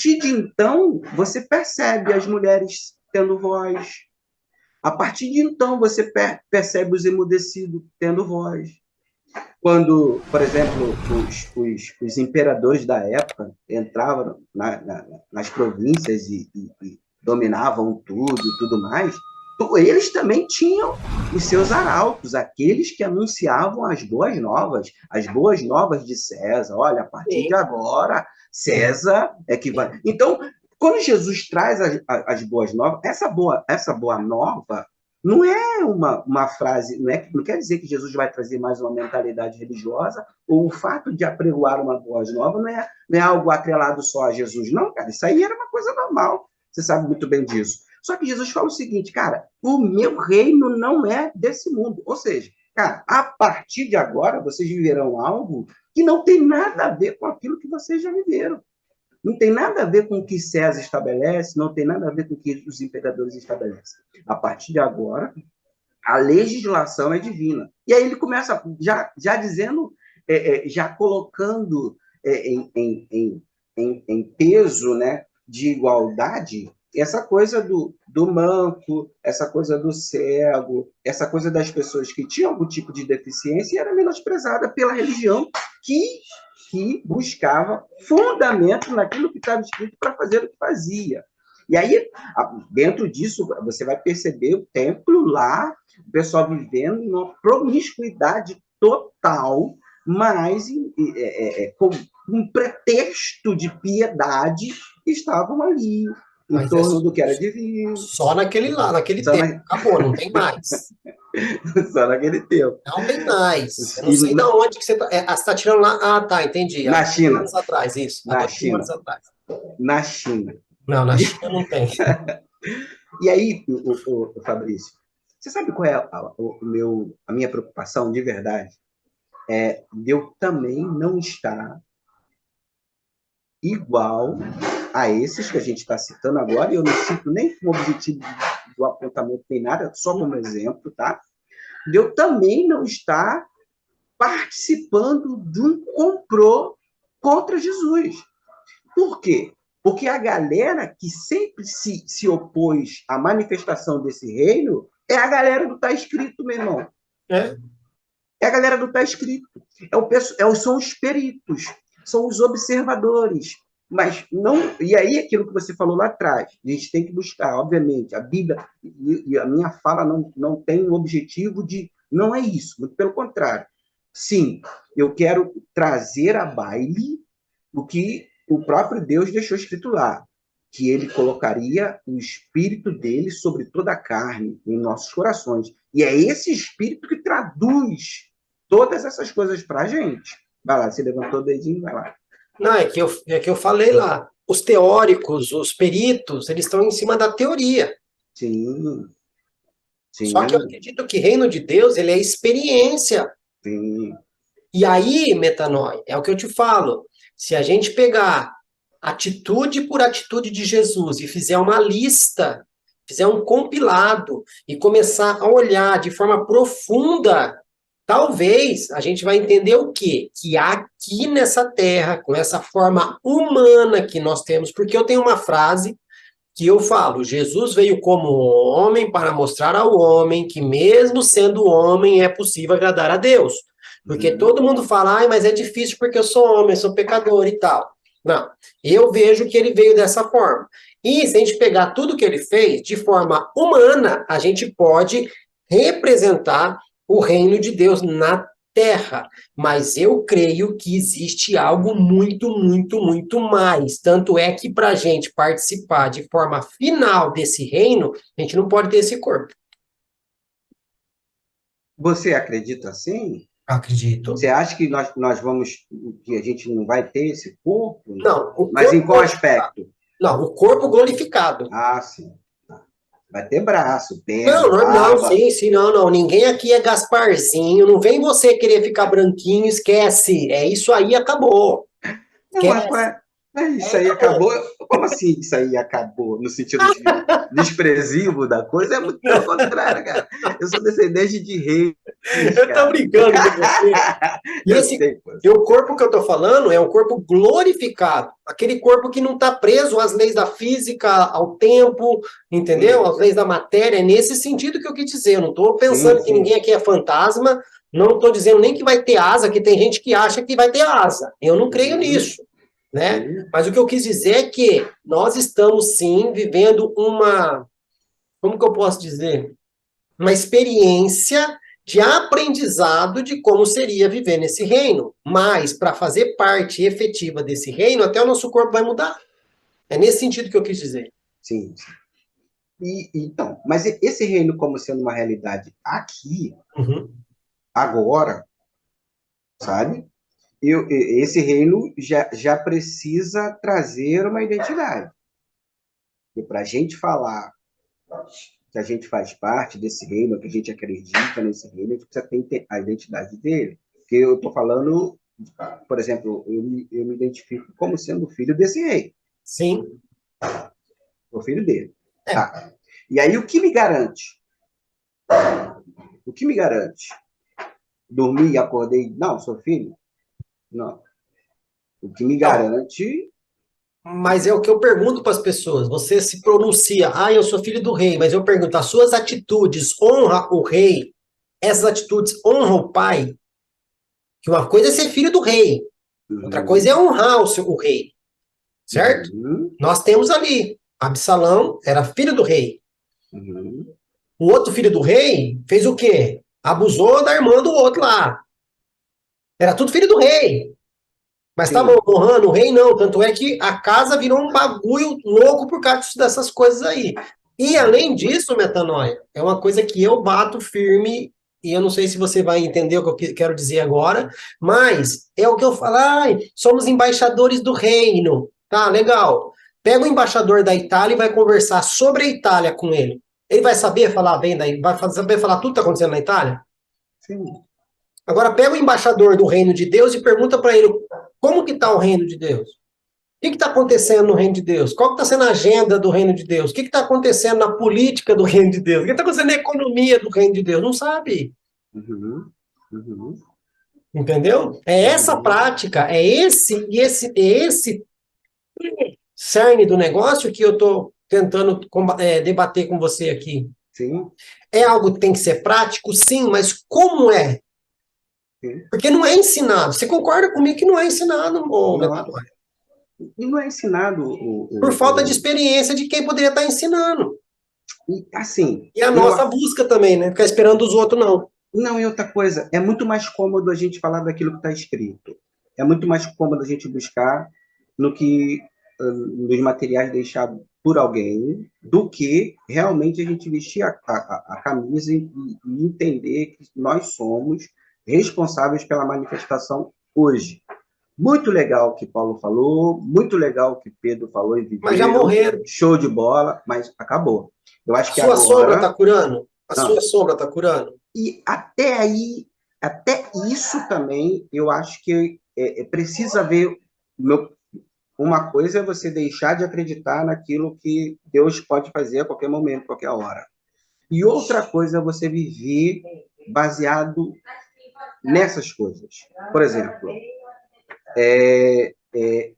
partir de então, você percebe as mulheres tendo voz. A partir de então, você percebe os emudecidos tendo voz. Quando, por exemplo, os imperadores da época entravam nas províncias e dominavam tudo e tudo mais, eles também tinham os seus arautos, aqueles que anunciavam as boas novas de César. Olha, a partir de Sim. agora, César é que vai. Então, quando Jesus traz as boas novas, essa boa nova não é uma frase, não quer dizer que Jesus vai trazer mais uma mentalidade religiosa, ou o fato de apregoar uma boa nova não é algo atrelado só a Jesus. Não, cara, isso aí era uma coisa normal. Você sabe muito bem disso. Só que Jesus fala o seguinte, cara, o meu reino não é desse mundo. Ou seja, cara, a partir de agora, vocês viverão algo que não tem nada a ver com aquilo que vocês já viveram. Não tem nada a ver com o que César estabelece, não tem nada a ver com o que os imperadores estabelecem. A partir de agora, a legislação é divina. E aí ele começa já dizendo, já colocando em peso, né, de igualdade, essa coisa do manco, essa coisa do cego, essa coisa das pessoas que tinham algum tipo de deficiência e era menosprezada pela religião que buscava fundamento naquilo que estava escrito para fazer o que fazia. E aí, dentro disso, você vai perceber o templo lá, o pessoal vivendo em uma promiscuidade total, mas com um pretexto de piedade, estavam ali, em torno do que era divino. Só naquele tempo. Acabou, não tem mais. Só naquele tempo. Não tem mais. Eu não sei de onde que você está. Você está tirando lá. Ah, tá, entendi. Na China. Anos atrás, isso. Na China. Anos atrás. Na China. Não, na China não tem. E aí, o Fabrício, você sabe qual é a minha preocupação de verdade? É de eu também não estar igual a esses que a gente está citando agora, e eu não cito nem como objetivo do apontamento nem nada, só como exemplo, tá? De eu também não estar participando de um complô contra Jesus. Por quê? Porque a galera que sempre se opôs à manifestação desse reino é a galera do tá escrito, meu irmão. É a galera do tá escrito. São os peritos, são os observadores. Mas não. E aí, aquilo que você falou lá atrás, a gente tem que buscar, obviamente, a Bíblia, e a minha fala não tem o objetivo de. Não é isso, muito pelo contrário. Sim, eu quero trazer à baile o que o próprio Deus deixou escrito lá, que ele colocaria o espírito dele sobre toda a carne em nossos corações. E é esse espírito que traduz todas essas coisas para a gente. Vai lá, você levantou o dedinho, vai lá. Não, é que eu falei lá. Os teóricos, os peritos, eles estão em cima da teoria. Sim. Só que eu acredito que reino de Deus, ele é experiência. Sim. E aí, Metanoia, é o que eu te falo. Se a gente pegar atitude por atitude de Jesus e fizer uma lista, fizer um compilado e começar a olhar de forma profunda, talvez a gente vai entender o quê? Que aqui nessa terra, com essa forma humana que nós temos, porque eu tenho uma frase que eu falo, Jesus veio como homem para mostrar ao homem que mesmo sendo homem é possível agradar a Deus. Porque todo mundo fala, mas é difícil porque eu sou homem, sou pecador e tal. Não, eu vejo que ele veio dessa forma. E se a gente pegar tudo que ele fez de forma humana, a gente pode representar o reino de Deus na terra. Mas eu creio que existe algo muito, muito, muito mais. Tanto é que para a gente participar de forma final desse reino, a gente não pode ter esse corpo. Você acredita assim? Acredito. Você acha que nós vamos, que a gente não vai ter esse corpo? Não. Mas em qual aspecto? Não, o corpo glorificado. Ah, sim. Vai ter braço, perna, não, sim, não. Ninguém aqui é Gasparzinho. Não vem você querer ficar branquinho, esquece. É isso aí, acabou. Isso aí acabou. Como assim isso aí acabou? No sentido desprezível da coisa? É muito pelo contrário, cara. Eu sou descendente de rei. Ixi, Eu tô cara. brincando com você. E Eu esse, sei, pô. e o corpo que eu tô falando é um corpo glorificado. Aquele corpo que não está preso às leis da física, ao tempo, entendeu? Sim, Às leis da matéria. É nesse sentido que eu quis dizer. Eu não estou sim, pensando que sim. ninguém aqui é fantasma. Não estou dizendo nem que vai ter asa, que tem gente que acha que vai ter asa. Eu não creio Uhum, nisso, né? sim, Mas o que eu quis dizer é que nós estamos, sim, vivendo uma... Como que eu posso dizer? Uma experiência de aprendizado de como seria viver nesse reino. Mas, para fazer parte efetiva desse reino, até o nosso corpo vai mudar. É nesse sentido que eu quis dizer. sim. Então, mas esse reino como sendo uma realidade aqui, Uhum. agora, sabe? Esse reino já precisa trazer uma identidade. E para a gente falar que a gente faz parte desse reino, que a gente acredita nesse reino, a gente precisa ter a identidade dele. Porque eu estou falando, por exemplo, eu me identifico como sendo filho desse rei, Sim. o filho dele. É. Tá. E aí o que me garante? O que me garante? Dormi e acordei, não, sou filho? Não. O que me Então, garante, mas é o que eu pergunto para as pessoas. Você se pronuncia, eu sou filho do rei, mas eu pergunto, as suas atitudes honram o rei? Essas atitudes honram o pai? Que uma coisa é ser filho do rei, outra coisa é uhum, honrar o rei, certo? uhum, Nós temos ali, Absalão era filho do rei. uhum, O outro filho do rei fez o quê? Abusou da irmã do outro lá. Era tudo filho do rei. Mas estavam sim, honrando o rei, não. Tanto é que a casa virou um bagulho louco por causa dessas coisas aí. E além uhum, disso, metanoia, é uma coisa que eu bato firme, e eu não sei se você vai entender o que eu quero dizer agora, mas é o que eu falo, somos embaixadores do reino. Tá, legal. Pega o embaixador da Itália e vai conversar sobre a Itália com ele. Ele vai saber falar bem daí, vai saber falar tudo que está acontecendo na Itália? sim, Agora pega o embaixador do reino de Deus e pergunta para ele como que está o reino de Deus? O que está acontecendo no reino de Deus? Qual está sendo a agenda do reino de Deus? O que está acontecendo na política do reino de Deus? O que está acontecendo na economia do reino de Deus? Não sabe. uhum, uhum, Entendeu? É essa uhum, prática, é esse cerne do negócio que eu estou tentando debater com você aqui. sim, É algo que tem que ser prático? Sim, mas como é? sim. Porque não é ensinado. Você concorda comigo que não é ensinado, ô Não, Metanoia? e não é ensinado Por falta de experiência de quem poderia estar ensinando. assim, E a eu nossa busca também, né? Ficar esperando os outros, não. não, e outra coisa, é muito mais cômodo a gente falar daquilo que está escrito. É muito mais cômodo a gente buscar no que nos materiais deixados por alguém do que realmente a gente vestir a camisa e entender que nós somos responsáveis pela manifestação hoje. Muito legal o que Paulo falou, muito legal o que Pedro falou e Mas já viveram, morreram. show de bola, mas acabou. Eu A acho que sua sombra está agora. curando? A sua Não, sombra está curando? e até aí, até isso também, eu acho que precisa haver. Uma coisa é você deixar de acreditar naquilo que Deus pode fazer a qualquer momento, qualquer hora. E outra coisa é você viver baseado nessas coisas. Por exemplo,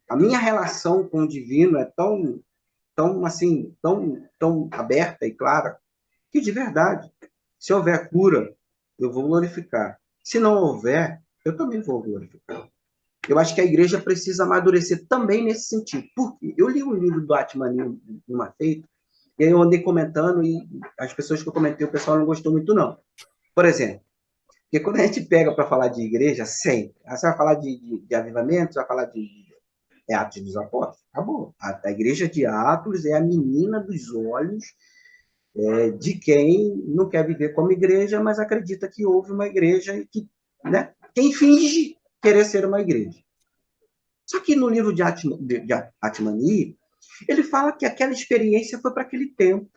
a minha relação com o divino é tão assim, tão aberta e clara, que de verdade, se houver cura, eu vou glorificar. Se não houver, eu também vou glorificar. Eu acho que a igreja precisa amadurecer também nesse sentido. Porque eu li um livro do Atmani numa feita, e aí eu andei comentando, e as pessoas que eu comentei, o pessoal não gostou muito, não. Por exemplo, porque quando a gente pega para falar de igreja, sempre, você vai falar de avivamento, você vai falar de Atos dos Apóstolos, acabou. A igreja de Atos é a menina dos olhos de quem não quer viver como igreja, mas acredita que houve uma igreja e que, né, quem finge querer ser uma igreja. Só que no livro de Atmani, ele fala que aquela experiência foi para aquele tempo,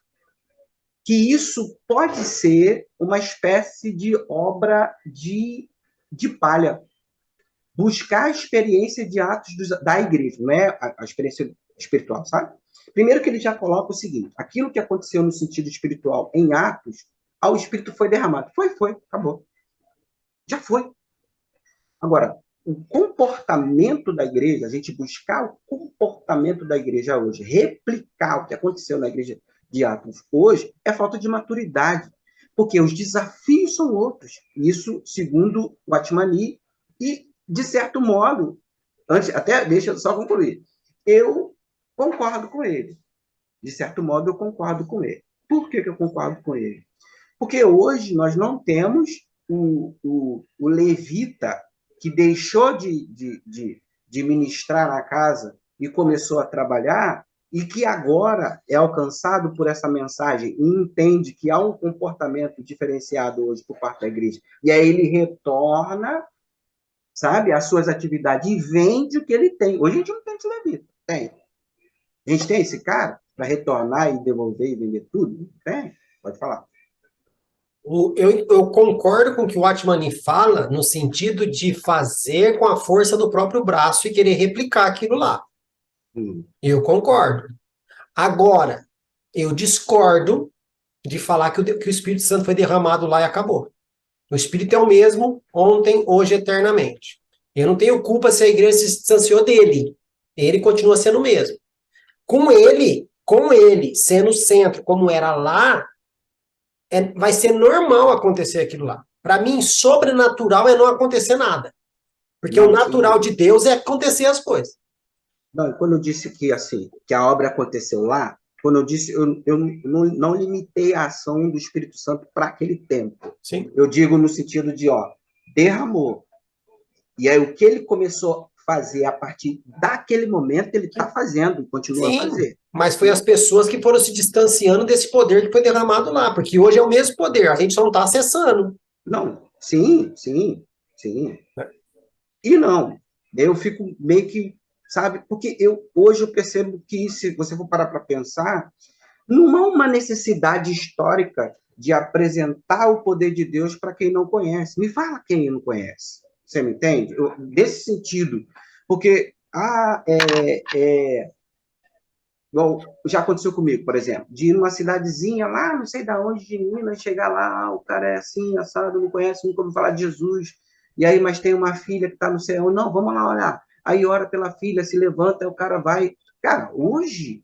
que isso pode ser uma espécie de obra de palha, buscar a experiência de atos da igreja, não é a experiência espiritual, sabe? Primeiro que ele já coloca o seguinte, aquilo que aconteceu no sentido espiritual em Atos, ao Espírito foi derramado. Foi, acabou. Já foi. Agora, o comportamento da igreja, a gente buscar o comportamento da igreja hoje, replicar o que aconteceu na igreja de Atos hoje, é falta de maturidade, porque os desafios são outros. Isso, segundo o Atmani, e, de certo modo, antes, até deixa eu só concluir, eu concordo com ele. De certo modo, eu concordo com ele. Por que eu concordo com ele? Porque hoje nós não temos o levita que deixou de ministrar na casa e começou a trabalhar, e que agora é alcançado por essa mensagem e entende que há um comportamento diferenciado hoje por parte da igreja. E aí ele retorna, sabe, às suas atividades e vende o que ele tem. Hoje a gente não tem esse levita. Tem. A gente tem esse cara para retornar e devolver e vender tudo? Tem. Pode falar. Eu concordo com o que o Atmani fala, no sentido de fazer com a força do próprio braço e querer replicar aquilo lá. Eu concordo. Agora, eu discordo de falar que o Espírito Santo foi derramado lá e acabou. O Espírito é o mesmo ontem, hoje, eternamente. Eu não tenho culpa se a igreja se distanciou dele. Ele continua sendo o mesmo. Com ele sendo o centro, como era lá, vai ser normal acontecer aquilo lá. Para mim, sobrenatural é não acontecer nada. Porque o natural de Deus é acontecer as coisas. Não, quando eu disse que, assim, que a obra aconteceu lá, quando eu disse, eu não limitei a ação do Espírito Santo para aquele tempo. Sim. Eu digo no sentido de, derramou. E aí o que ele começou a fazer a partir daquele momento, ele está fazendo e continua a fazer. Mas foi as pessoas que foram se distanciando desse poder que foi derramado lá, porque hoje é o mesmo poder, a gente só não está acessando. Não, sim. E não, eu fico meio que, sabe, porque hoje eu percebo que, se você for parar para pensar, não há uma necessidade histórica de apresentar o poder de Deus para quem não conhece. Me fala quem não conhece. Você me entende? Nesse sentido. Porque igual já aconteceu comigo, por exemplo, de ir numa cidadezinha lá, não sei de onde, de Minas, chegar lá, o cara é assim, assado, não conhece, nunca ouviu falar de Jesus, e aí, mas tem uma filha que está no céu, não, vamos lá olhar. Aí ora pela filha, se levanta, o cara vai. Cara, hoje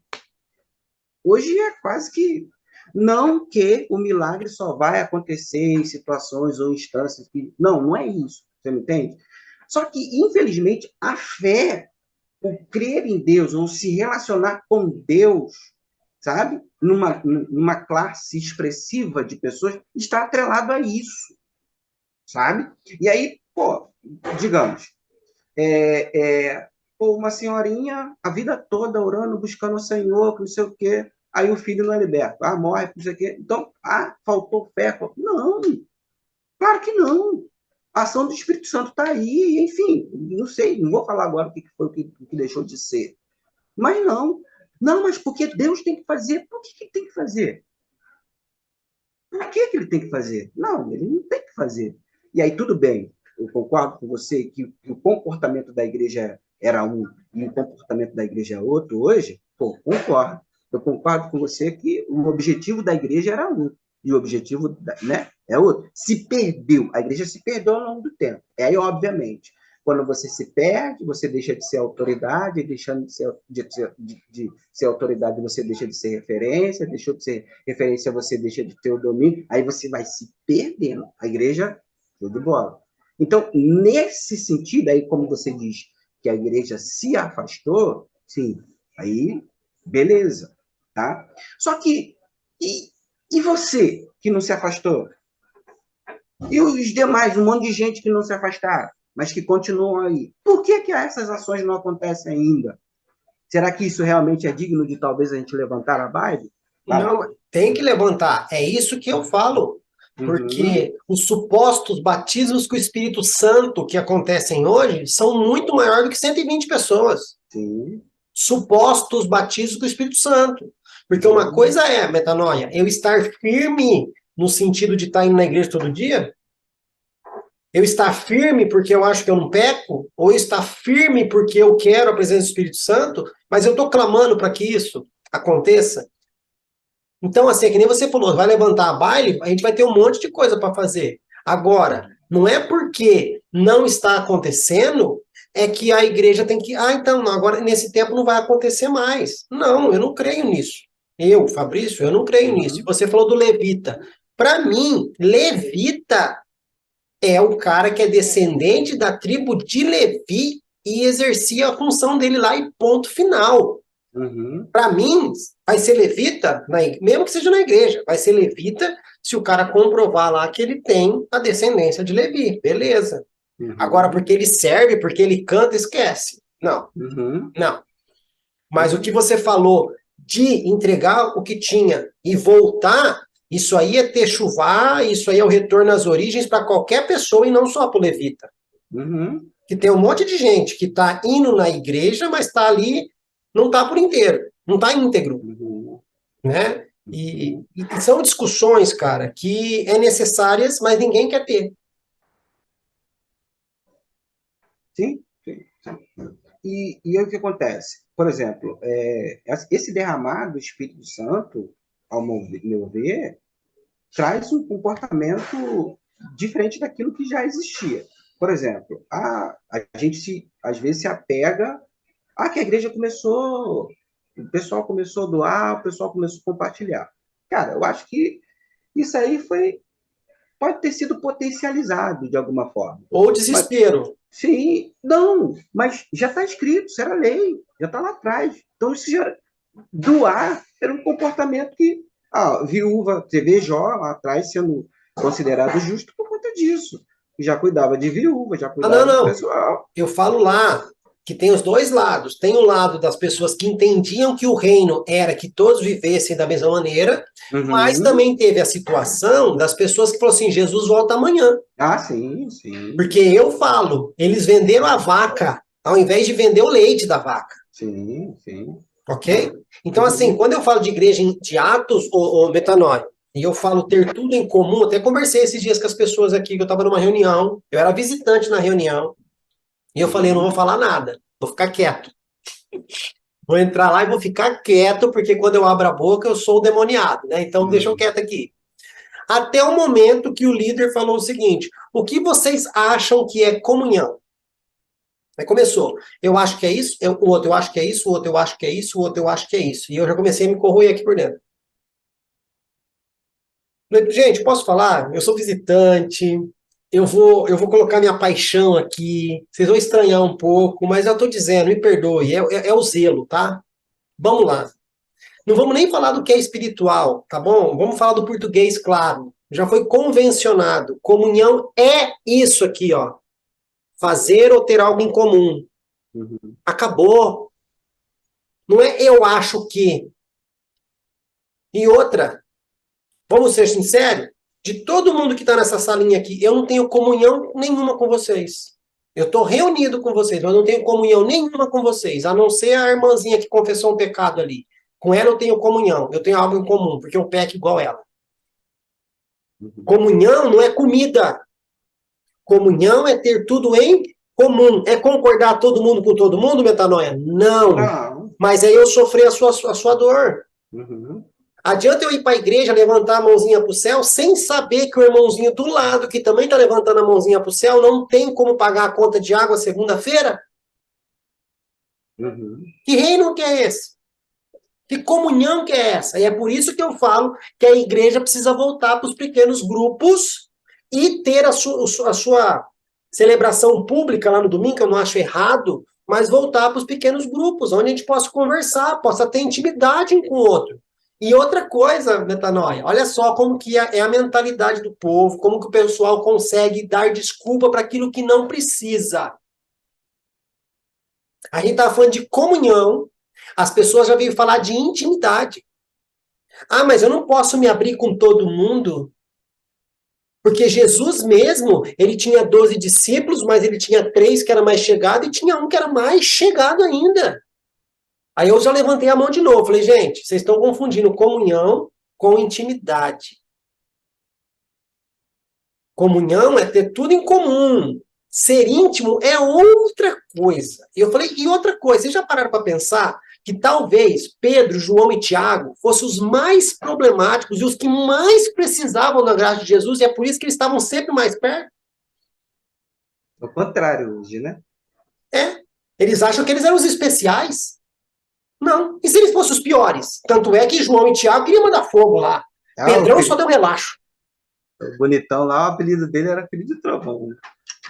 é quase que... Não que o milagre só vai acontecer em situações ou instâncias que... Não é isso, você me entende? Só que, infelizmente, a fé, o crer em Deus, ou se relacionar com Deus, sabe? Numa classe expressiva de pessoas, está atrelado a isso, sabe? E aí, digamos, uma senhorinha a vida toda orando, buscando o Senhor, não sei o quê, aí o filho não é liberto, morre, não sei o quê. Então, faltou fé. Não, claro que não. A ação do Espírito Santo está aí, enfim, não sei, não vou falar agora o que foi o que deixou de ser. Mas não, mas porque Deus tem que fazer. Por que ele tem que fazer? Por que ele tem que fazer? Não, ele não tem que fazer. E aí, tudo bem, eu concordo com você que o comportamento da igreja era um e o comportamento da igreja é outro hoje. Concordo. Eu concordo com você que o objetivo da igreja era um e o objetivo, né, é outro. Se perdeu, a igreja se perdeu ao longo do tempo. Aí, obviamente, quando você se perde, você deixa de ser autoridade, deixando de ser autoridade, você deixa de ser referência, deixou de ser referência, você deixa de ter o domínio, aí você vai se perdendo. A igreja, tudo de bola. Então, nesse sentido, aí, como você diz que a igreja se afastou, sim, aí, beleza, tá? Só que, e você, que não se afastou? E os demais, um monte de gente que não se afastaram, mas que continuam aí. Por que essas ações não acontecem ainda? Será que isso realmente é digno de talvez a gente levantar a baile? Não, tem que levantar. É isso que eu falo. Porque os supostos batismos com o Espírito Santo que acontecem hoje são muito maiores do que 120 pessoas. Sim. Supostos batismos com o Espírito Santo. Porque uma coisa é, metanoia, eu estar firme no sentido de estar indo na igreja todo dia, eu estar firme porque eu acho que eu não peco, ou eu estar firme porque eu quero a presença do Espírito Santo, mas eu estou clamando para que isso aconteça. Então, assim, é que nem você falou, vai levantar a baile, a gente vai ter um monte de coisa para fazer. Agora, Não é porque não está acontecendo é que a igreja tem que... então, agora nesse tempo não vai acontecer mais. Não, eu não creio nisso. Eu, Fabrício, eu não creio nisso. Você falou do levita. Para mim, levita é o cara que é descendente da tribo de Levi e exercia a função dele lá e ponto final. Para mim, vai ser levita, mesmo que seja na igreja, vai ser levita se o cara comprovar lá que ele tem a descendência de Levi. Beleza. Agora, porque ele serve, porque ele canta, esquece. Não. Não. Mas o que você falou de entregar o que tinha e voltar, isso aí é techuvá, isso aí é o retorno às origens para qualquer pessoa e não só para o levita. Que tem um monte de gente que está indo na igreja, mas está ali, não está por inteiro, não está íntegro. Né? E são discussões, cara, que é necessárias, mas ninguém quer ter. Sim, sim, sim. E aí o que acontece? Por exemplo, esse derramar do Espírito Santo, ao meu ver, traz um comportamento diferente daquilo que já existia. Por exemplo, a gente às vezes se apega que a igreja começou, o pessoal começou a doar, o pessoal começou a compartilhar. Cara, eu acho que isso aí pode ter sido potencializado de alguma forma. Ou desespero. Sim, não, mas já está escrito, isso era lei, já está lá atrás. Então, isso já, doar era um comportamento que viúva, você vê Jó lá atrás sendo considerado justo por conta disso. Já cuidava de viúva, já cuidava do pessoal. Eu falo lá que tem os dois lados. Tem o lado das pessoas que entendiam que o reino era que todos vivessem da mesma maneira, mas também teve a situação das pessoas que falaram assim, Jesus volta amanhã. Sim, sim. Porque eu falo, eles venderam a vaca, ao invés de vender o leite da vaca. Sim, sim. Ok? Então, assim, quando eu falo de igreja de Atos ou Metanoia, e eu falo ter tudo em comum, até conversei esses dias com as pessoas aqui, que eu estava numa reunião, eu era visitante na reunião, e eu falei, eu não vou falar nada, vou ficar quieto. Vou entrar lá e vou ficar quieto, porque quando eu abro a boca, eu sou o demoniado, né? Então, deixa eu quieto aqui. Até o momento que o líder falou o seguinte, o que vocês acham que é comunhão? Aí começou, eu acho que é isso, o outro eu acho que é isso, o outro eu acho que é isso, o outro eu acho que é isso. E eu já comecei a me corroer aqui por dentro. Gente, posso falar? Eu sou visitante, eu vou colocar minha paixão aqui, vocês vão estranhar um pouco, mas eu estou dizendo, me perdoe, é o zelo, tá? Vamos lá. Não vamos nem falar do que é espiritual, tá bom? Vamos falar do português, claro. Já foi convencionado. Comunhão é isso aqui, ó. Fazer ou ter algo em comum. Acabou. Não é eu acho que. E outra, vamos ser sinceros, de todo mundo que está nessa salinha aqui, eu não tenho comunhão nenhuma com vocês. Eu estou reunido com vocês, mas não tenho comunhão nenhuma com vocês, a não ser a irmãzinha que confessou um pecado ali. Com ela eu tenho comunhão, eu tenho algo em comum, porque eu peco igual ela. Comunhão não é comida. Comunhão é ter tudo em comum. É concordar todo mundo com todo mundo, Metanoia? Não. Mas aí eu sofri a sua dor. Adianta eu ir para a igreja, levantar a mãozinha para o céu, sem saber que o irmãozinho do lado, que também está levantando a mãozinha para o céu, não tem como pagar a conta de água segunda-feira? Que reino que é esse? Que comunhão que é essa? E é por isso que eu falo que a igreja precisa voltar para os pequenos grupos e ter a sua celebração pública lá no domingo, que eu não acho errado, mas voltar para os pequenos grupos, onde a gente possa conversar, possa ter intimidade um com o outro. E outra coisa, Metanoia, olha só como que é a mentalidade do povo, como que o pessoal consegue dar desculpa para aquilo que não precisa. A gente estava falando de comunhão, as pessoas já veio falar de intimidade. Mas eu não posso me abrir com todo mundo, porque Jesus mesmo, ele tinha 12 discípulos, mas ele tinha 3 que era mais chegado e tinha um que era mais chegado ainda. Aí eu já levantei a mão de novo, falei, gente, vocês estão confundindo comunhão com intimidade. Comunhão é ter tudo em comum. Ser íntimo é outra coisa. E eu falei, e outra coisa, vocês já pararam para pensar que talvez Pedro, João e Tiago fossem os mais problemáticos e os que mais precisavam da graça de Jesus, e é por isso que eles estavam sempre mais perto? O contrário hoje, né? É. Eles acham que eles eram os especiais. Não. E se eles fossem os piores? Tanto é que João e Tiago queriam mandar fogo lá. Ah, Pedrão só deu relaxo. o bonitão lá, o apelido dele era apelido de trovão.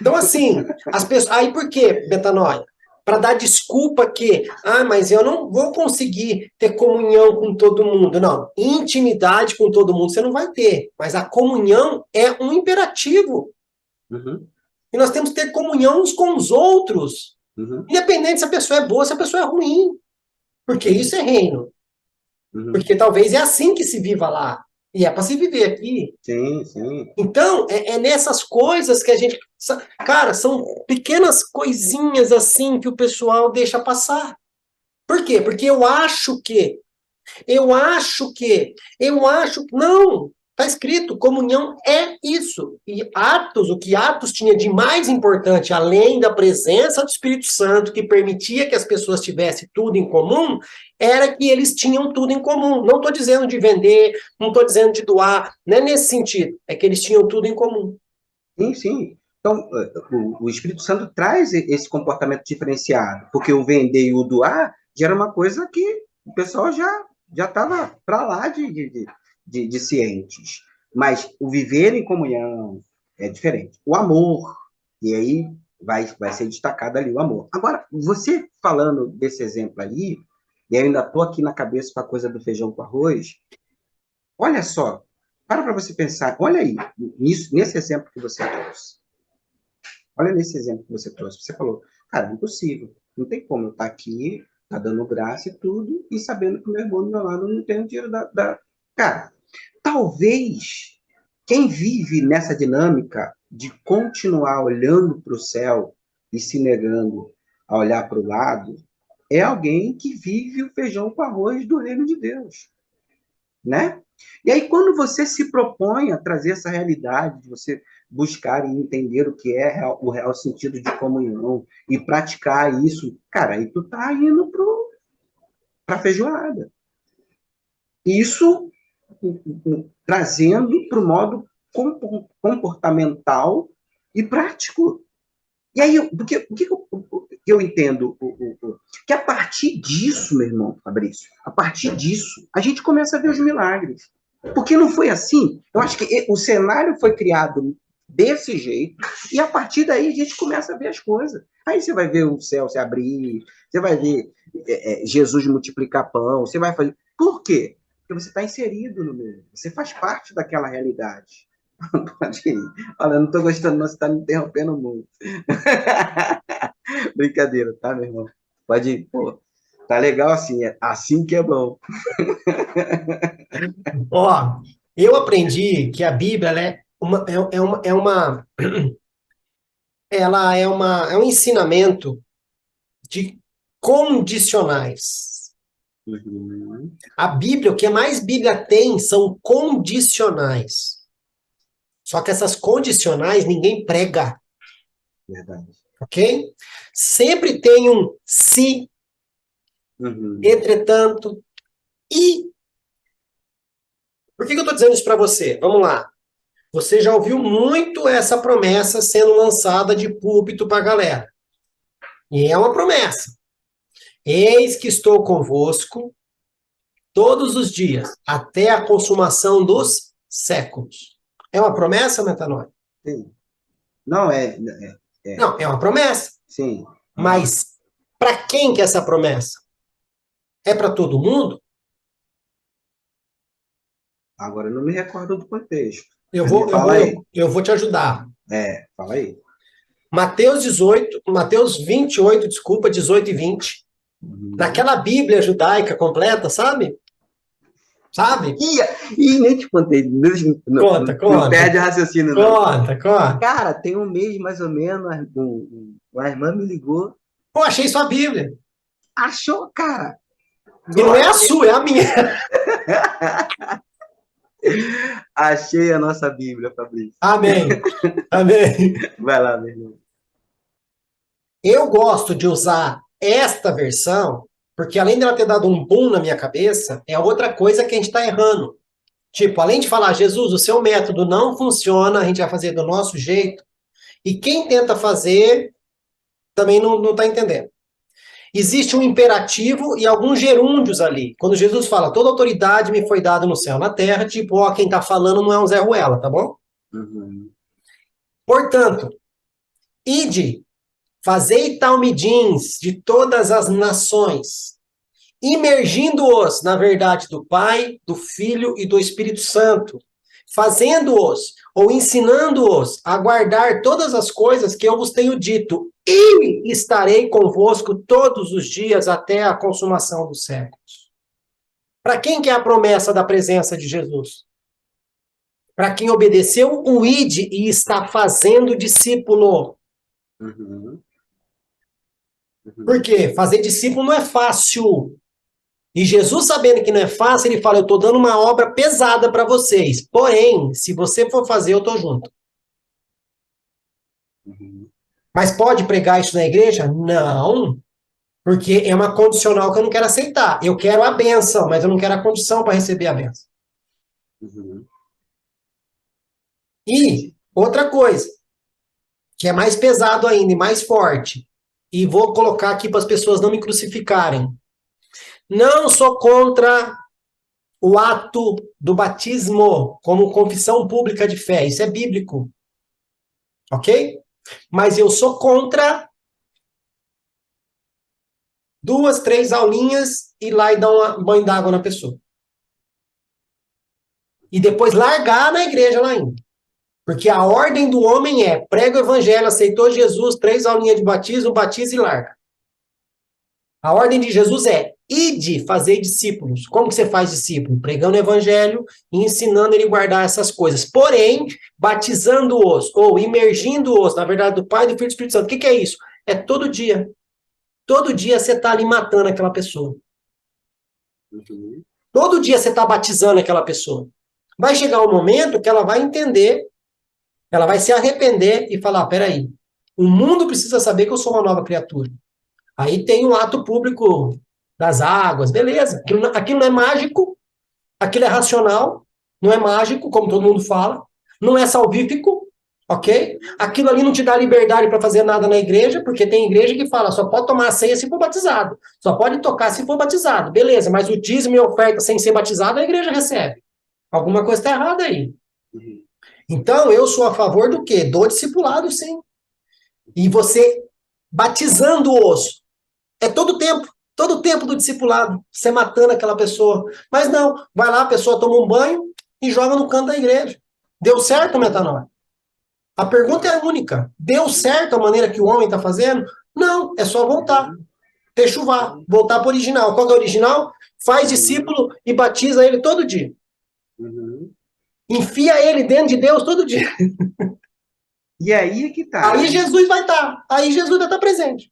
Então, assim, as pessoas. Aí por quê, Metanoia? Para dar desculpa que, mas eu não vou conseguir ter comunhão com todo mundo. Não, intimidade com todo mundo você não vai ter. Mas a comunhão é um imperativo. Uhum, E nós temos que ter comunhão uns com os outros. uhum, Independente se a pessoa é boa, se a pessoa é ruim. Porque isso é reino. uhum. Porque talvez é assim que se viva lá. E é para se viver aqui. Sim, sim. Então, é nessas coisas que a gente. Cara, são pequenas coisinhas assim que o pessoal deixa passar. Por quê? Porque eu acho que. Não! Está escrito, comunhão é isso. E Atos, o que Atos tinha de mais importante, além da presença do Espírito Santo, que permitia que as pessoas tivessem tudo em comum, era que eles tinham tudo em comum. Não estou dizendo de vender, não estou dizendo de doar, não é nesse sentido. É que eles tinham tudo em comum. Sim, sim. Então, o Espírito Santo traz esse comportamento diferenciado, porque o vender e o doar já era uma coisa que o pessoal já estava para lá de cientes. Mas o viver em comunhão é diferente. O amor, e aí vai ser destacado ali o amor. Agora, você falando desse exemplo aí, e eu ainda estou aqui na cabeça com a coisa do feijão com arroz, olha só, para você pensar, olha aí, nesse exemplo que você trouxe. Olha nesse exemplo que você trouxe. Você falou, cara, impossível. Não tem como eu estar aqui, tá dando graça e tudo, e sabendo que o meu irmão do meu lado não tem o dinheiro da... Cara, talvez quem vive nessa dinâmica de continuar olhando para o céu e se negando a olhar para o lado, é alguém que vive o feijão com arroz do reino de Deus, né? E aí, quando você se propõe a trazer essa realidade, de você buscar e entender o que é o real sentido de comunhão e praticar isso, cara, aí tu tá indo para a feijoada. Isso trazendo para o modo comportamental e prático. E aí, o que eu entendo? Que a partir disso, meu irmão Fabrício, a partir disso, a gente começa a ver os milagres. Porque não foi assim. Eu acho que o cenário foi criado desse jeito, e a partir daí a gente começa a ver as coisas. Aí você vai ver o céu se abrir, você vai ver Jesus multiplicar pão, você vai fazer. Por quê? Porque você está inserido no meio, você faz parte daquela realidade. Pode ir. Olha, eu não estou gostando, não, você está me interrompendo muito. Brincadeira, tá, meu irmão? Pode ir. Pô, tá legal assim, é assim que é bom. Ó, eu aprendi que a Bíblia ela é um ensinamento de condicionais. Uhum. A Bíblia, o que mais Bíblia tem são condicionais. Só que essas condicionais ninguém prega, Verdade. ok? Sempre tem um se, Uhum. entretanto, e. Por que eu estou dizendo isso para você? Vamos lá. Você já ouviu muito essa promessa sendo lançada de púlpito para a galera. E é uma promessa. Eis que estou convosco todos os dias, até a consumação dos séculos. É uma promessa, Metanoia? Sim. Não, Não, é uma promessa. sim. Mas para quem que é essa promessa? É para todo mundo? Agora eu não me recordo do contexto. Eu Mas vou, me eu fala aí. vou, eu vou te ajudar. Fala aí. Mateus 28, desculpa, 18 e 20. Uhum. Naquela Bíblia judaica completa, sabe? Sabe? E nem te contei, Conta, não conta. perde raciocínio, não. Conta, conta. Cara, tem um mês mais ou menos, a irmã me ligou, Pô, achei sua Bíblia. achou, cara, E não é glória a a Deus, sua, é a minha. achei a nossa Bíblia, Fabrício. Amém. Amém. Vai lá, meu irmão. Eu gosto de usar esta versão, porque além dela ter dado um boom na minha cabeça, é outra coisa que a gente está errando. Tipo, além de falar, Jesus, o seu método não funciona, a gente vai fazer do nosso jeito. E quem tenta fazer também não está entendendo. Existe um imperativo e alguns gerúndios ali. Quando Jesus fala, toda autoridade me foi dada no céu e na terra, tipo, ó, quem está falando não é um Zé Ruela, tá bom? Uhum. Portanto, ide, fazei talmidins de todas as nações, imergindo-os na verdade do Pai, do Filho e do Espírito Santo, fazendo-os ou ensinando-os a guardar todas as coisas que eu vos tenho dito, e estarei convosco todos os dias até a consumação dos séculos. Para quem que é a promessa da presença de Jesus? Para quem obedeceu o ide e está fazendo discípulo. Uhum. Uhum. Por quê? Fazer discípulo não é fácil. E Jesus, sabendo que não é fácil, ele fala, eu estou dando uma obra pesada para vocês. Porém, se você for fazer, eu estou junto. Uhum. Mas pode pregar isso na igreja? Não, porque é uma condicional que eu não quero aceitar. Eu quero a benção, mas eu não quero a condição para receber a benção. Uhum. E outra coisa, que é mais pesado ainda e mais forte, e vou colocar aqui para as pessoas não me crucificarem. Não sou contra o ato do batismo como confissão pública de fé. Isso é bíblico. Ok? Mas eu sou contra 2, 3 aulinhas e ir lá e dar um banho d'água na pessoa. E depois largar na igreja lá ainda. Porque a ordem do homem é prega o evangelho, aceitou Jesus, 3 aulinhas de batismo, batiza e larga. A ordem de Jesus é ide fazer discípulos. Como que você faz discípulo? Pregando o evangelho e ensinando ele a guardar essas coisas. Porém, batizando-os ou imergindo-os, na verdade, do Pai, do Filho e do Espírito Santo. O que é isso? É todo dia. Todo dia você está ali matando aquela pessoa. Uhum. Todo dia você está batizando aquela pessoa. Vai chegar um momento que ela vai entender, ela vai se arrepender e falar, peraí, o mundo precisa saber que eu sou uma nova criatura. Aí tem o ato público das águas, beleza. Aquilo não é mágico, aquilo é racional, não é mágico, como todo mundo fala, não é salvífico, ok? Aquilo ali não te dá liberdade para fazer nada na igreja, porque tem igreja que fala, só pode tomar a ceia se for batizado, só pode tocar se for batizado, beleza, mas o dízimo e oferta sem ser batizado, a igreja recebe. Alguma coisa está errada aí. Uhum. Então, eu sou a favor do quê? Do discipulado, sim. E você batizando-os. É todo o tempo do discipulado, você matando aquela pessoa. Mas não, vai lá, a pessoa toma um banho e joga no canto da igreja. Deu certo, metanoia? A pergunta é única. Deu certo a maneira que o homem está fazendo? Não, é só voltar. Techuvá, voltar para o original. Qual que é o original? Faz discípulo e batiza ele todo dia. Uhum. Enfia ele dentro de Deus todo dia. E aí é que tá, Aí né? Jesus vai estar. Aí Jesus vai estar presente.